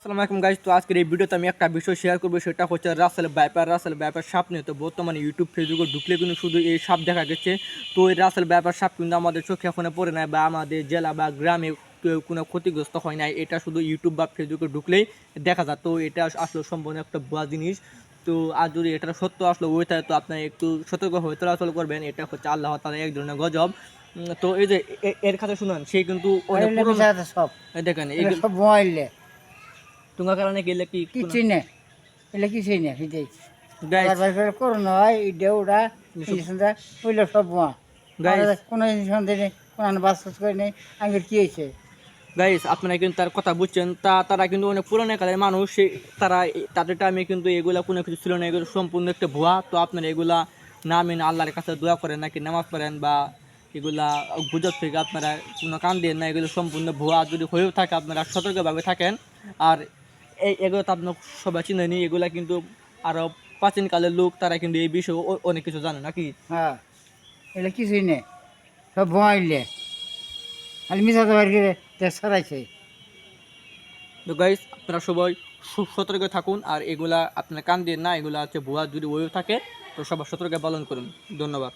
আসসালামু আলাইকুম গাইস। তো আজকের এই ভিডিওতে আমি একটা বিষয় শেয়ার করবো, সেটা হচ্ছে রাসেল ভাইপার সাপ নিয়ে। তো বর্তমানে ইউটিউব ফেসবুকে ঢুকলে কিন্তু শুধু এই সাপ দেখা গেছে। তো এই রাসেল ভাইপার সাপ কিন্তু আমাদের চোখে এখনো পড়ে নাই বা আমাদের জেলা বা গ্রামে কেউ কোনো ক্ষতিগ্রস্ত হয় নাই। এটা শুধু ইউটিউব বা ফেসবুকে ঢুকলেই দেখা যায়। তো এটা আসলে সম্পূর্ণ একটা ভুয়া জিনিস। তো আর যদি এটা সত্য আসলে হয়ে থাকে তো আপনার একটু সতর্ক হয়ে চলাচল করবেন। এটা হচ্ছে আল্লাহ তাআলার এক ধরনের গজব। তো এই যে এর কথা শুনুন, সে কিন্তু অনেক এগুলো পুরনো। মিশা আছে সব। দেখেন এগুলো এইগুলো সব মোবাইলে তোমার কারণে গেলে কি কিছুই না। এগুলো কিছুই না ফিতেই। গাইস আবার বার করে করোনা হয় ইডে ওটা ইঞ্জেকশন দেয় ওইগুলো সব বোয়া। আমরা গাইস কোনো ইঞ্জেকশন দিই নেই, কোনো বাস টাস করি নেই। আগে কি হয়েছে? গাইস আপনারা কিন্তু তার কথা বুঝছেন, তারা কিন্তু অনেক পুরোনো কালের মানুষ। তারা তাদের টাইমে কিন্তু এগুলা কোনো কিছু ছিল না, এগুলো সম্পূর্ণ একটা ভুয়া। তো আপনারা এগুলা না মেনে আল্লাহর কাছে দোয়া করেন, নাকি নামাজ পড়েন বা এগুলা গুজব থেকে আপনারা কোনো কান দেন না। এগুলো সম্পূর্ণ ভুয়া। যদি হয়েও থাকে আপনারা সতর্কভাবে থাকেন। আর এগুলো তো আপনার সবাই চিনেনি। এগুলা কিন্তু আরও প্রাচীনকালের লোক, তারা কিন্তু এই বিষয়ে অনেক কিছু জানে নাকি। হ্যাঁ, এগুলো কিছুই নেই, সব মোবাইলে। খালি মিশা তো বার করে দেশ ছড়াইছে। তো গাইস আপনারা সবাই সতর্ক থাকুন, আর এগুলা আপনারা কান দিয়ে না, এগুলা হচ্ছে ভুয়া। যদি ওয়েও থাকে তো সবার সতর্ক পালন করুন। ধন্যবাদ।